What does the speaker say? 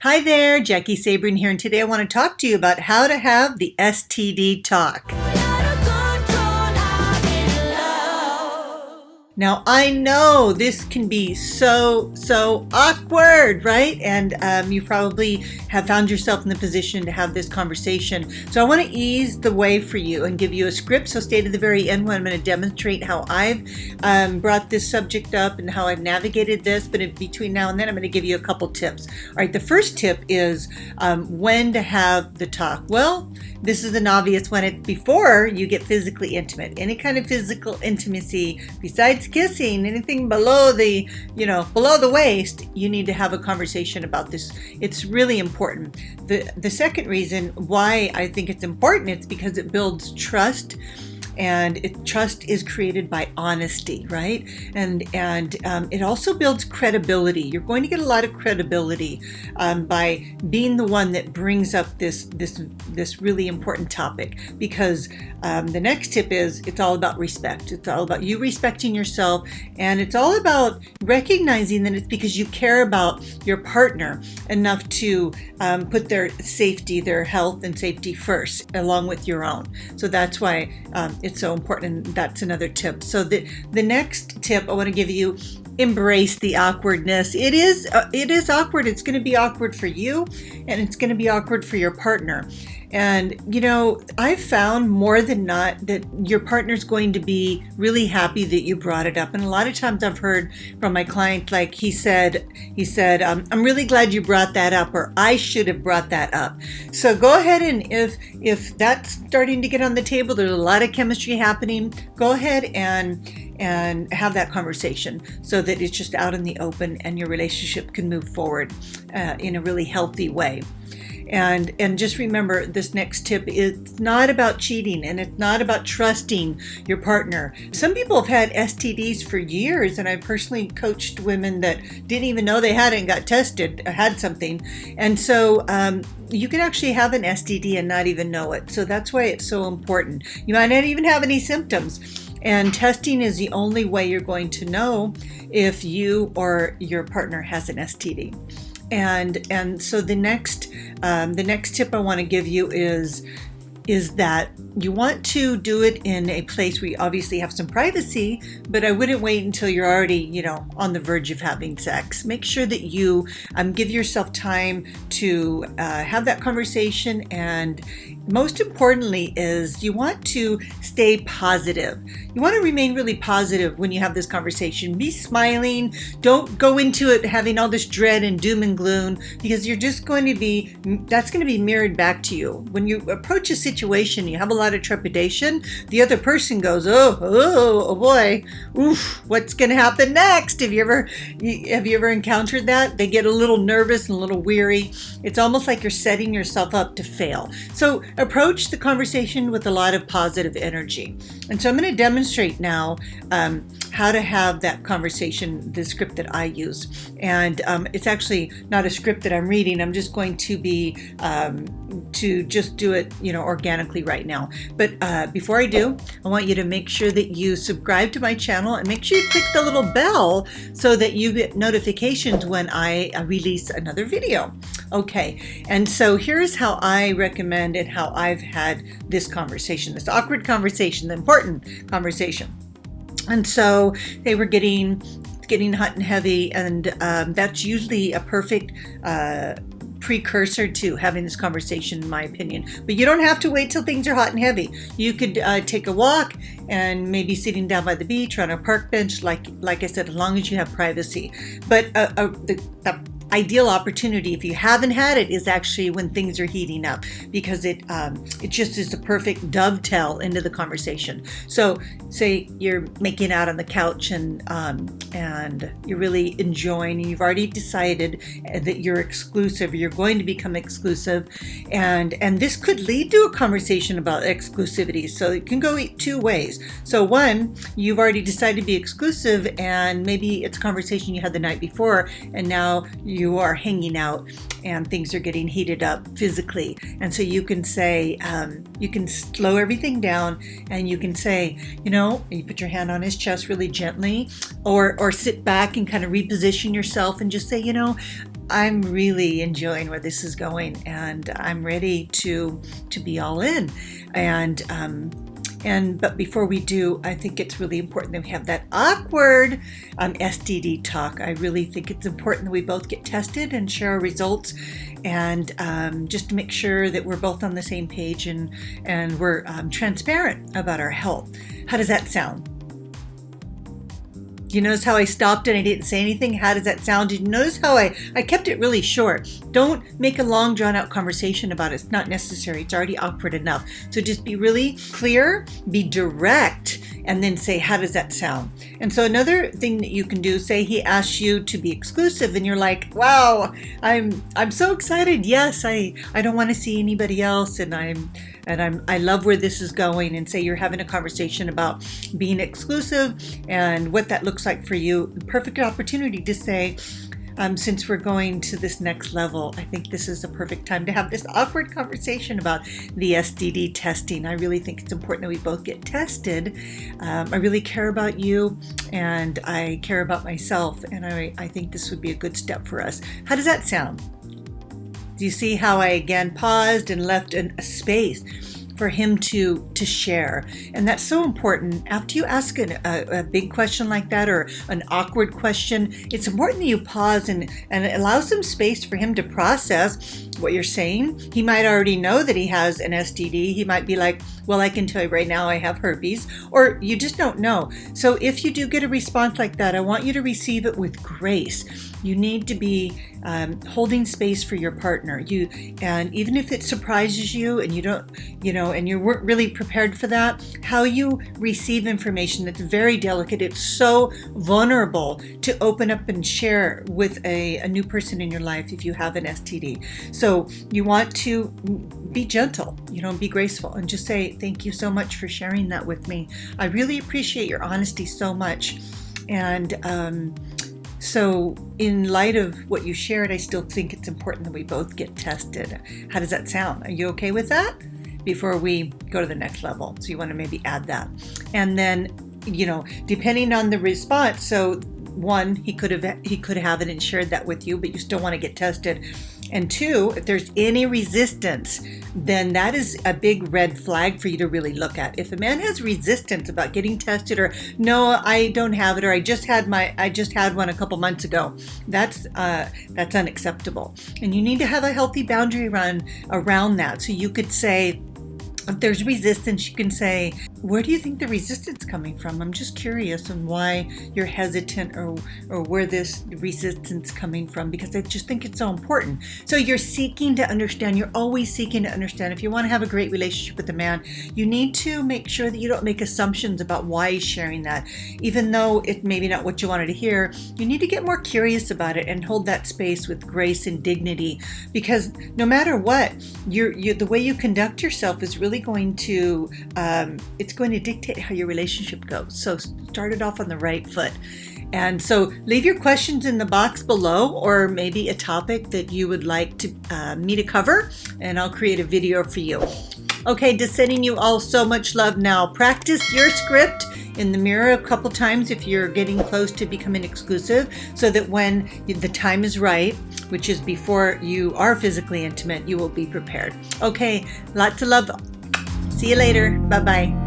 Hi there, Jaki Sabourin here, and today I want to talk to you about how to have the STD talk. Now, I know this can be so awkward, right? And you probably have found yourself in the position to have this conversation. So I want to ease the way for you and give you a script. So stay to the very end when I'm going to demonstrate how I've brought this subject up and how I've navigated this. But in between now and then, I'm going to give you a couple tips. All right, the first tip is when to have the talk. Well, this is an obvious one. It's before you get physically intimate. Any kind of physical intimacy besides kissing, anything below the waist, you need to have a conversation about this. It's really important. The second reason why I think it's important is because it builds trust. And trust is created by honesty, right? And it also builds credibility. You're going to get a lot of credibility by being the one that brings up this really important topic. Because the next tip is it's all about respect. It's all about you respecting yourself, and it's all about recognizing that it's because you care about your partner enough to put their safety, their health and safety first, along with your own. So that's why it's so important, and that's another tip. So the next tip I want to give you: embrace the awkwardness. It is awkward. It's going to be awkward for you, and it's going to be awkward for your partner. And I've found more than not that your partner's going to be really happy that you brought it up. And a lot of times I've heard from my client, like he said, I'm really glad you brought that up, or I should have brought that up. So go ahead, and if that's starting to get on the table, there's a lot of chemistry happening, go ahead and have that conversation so that it's just out in the open and your relationship can move forward in a really healthy way. And just remember, this next tip is not about cheating, and it's not about trusting your partner. Some people have had STDs for years, and I personally coached women that didn't even know they had it and got tested, had something. And so you can actually have an STD and not even know it. So that's why it's so important. You might not even have any symptoms. And testing is the only way you're going to know if you or your partner has an STD. And so the next tip I want to give you is that you want to do it in a place where you obviously have some privacy, but I wouldn't wait until you're already, on the verge of having sex. Make sure that you give yourself time to have that conversation. And most importantly is you want to stay positive. You want to remain really positive when you have this conversation. Be smiling. Don't go into it having all this dread and doom and gloom, because you're just that's going to be mirrored back to you. When you approach a situation, you have a lot of trepidation, the other person goes, oh boy, oof, what's going to happen next? Have you ever encountered that? They get a little nervous and a little weary. It's almost like you're setting yourself up to fail. So approach the conversation with a lot of positive energy. And so I'm going to demonstrate now how to have that conversation, the script that I use. And it's actually not a script that I'm reading. I'm just going to be to just do it, organically right now. But before I do, I want you to make sure that you subscribe to my channel, and make sure you click the little bell so that you get notifications when I release another video. Okay, and so here's how I recommend and how I've had this conversation, this awkward conversation, the important conversation. And so they were getting hot and heavy, and that's usually a perfect precursor to having this conversation, in my opinion. But you don't have to wait till things are hot and heavy. You could take a walk, and maybe sitting down by the beach or on a park bench, like I said, as long as you have privacy. But the ideal opportunity, if you haven't had it, is actually when things are heating up, because it just is the perfect dovetail into the conversation. So say you're making out on the couch, and you're really enjoying, and you've already decided that you're exclusive, or you're going to become exclusive, and this could lead to a conversation about exclusivity. So it can go two ways. So one, you've already decided to be exclusive, and maybe it's a conversation you had the night before, and now you are hanging out and things are getting heated up physically. And so you can say, you can slow everything down, and you can say, you put your hand on his chest really gently, or sit back and kind of reposition yourself and just say, I'm really enjoying where this is going, and I'm ready to be all in. But before we do, I think it's really important that we have that awkward STD talk. I really think it's important that we both get tested and share our results, and just to make sure that we're both on the same page and we're transparent about our health. How does that sound? Do you notice how I stopped and I didn't say anything? How does that sound? Did you notice how I kept it really short? Don't make a long, drawn-out conversation about it. It's not necessary. It's already awkward enough. So just be really clear, be direct, and then say, how does that sound? And so another thing that you can do, say he asks you to be exclusive, and you're like, wow, I'm so excited. Yes, I don't want to see anybody else, and I love where this is going. And say you're having a conversation about being exclusive and what that looks like for you. Perfect opportunity to say, since we're going to this next level, I think this is the perfect time to have this awkward conversation about the STD testing. I really think it's important that we both get tested. I really care about you, and I care about myself, and I think this would be a good step for us. How does that sound? Do you see how I again paused and left a space for him to share? And that's so important. After you ask a big question like that, or an awkward question, it's important that you pause and allow some space for him to process what you're saying. He might already know that he has an STD. He might be like, well, I can tell you right now I have herpes, or you just don't know. So if you do get a response like that, I want you to receive it with grace. You need to be holding space for your partner. And even if it surprises you and you don't, and you weren't really prepared for that, how you receive information that's very delicate. It's so vulnerable to open up and share with a new person in your life if you have an STD. So you want to be gentle, be graceful, and just say, thank you so much for sharing that with me. I really appreciate your honesty so much. And so in light of what you shared, I still think it's important that we both get tested. How does that sound? Are you okay with that? Before we go to the next level. So you want to maybe add that. And then, depending on the response, so one, he could have it and shared that with you, but you still want to get tested. And two, if there's any resistance, then that is a big red flag for you to really look at. If a man has resistance about getting tested, or no, I don't have it, or I just had one a couple months ago, that's unacceptable. And you need to have a healthy boundary around that. So you could say, if there's resistance, you can say, where do you think the resistance is coming from? I'm just curious on why you're hesitant, or where this resistance is coming from, because I just think it's so important. So you're seeking to understand. You're always seeking to understand. If you want to have a great relationship with a man, you need to make sure that you don't make assumptions about why he's sharing that. Even though it may be not what you wanted to hear, you need to get more curious about it and hold that space with grace and dignity, because no matter what, the way you conduct yourself is really going to, it's going to dictate how your relationship goes. So start it off on the right foot. And so leave your questions in the box below, or maybe a topic that you would like me to cover, and I'll create a video for you. Okay, just sending you all so much love now. Practice your script in the mirror a couple times if you're getting close to becoming exclusive, so that when the time is right, which is before you are physically intimate, you will be prepared. Okay, lots of love. See you later. Bye-bye.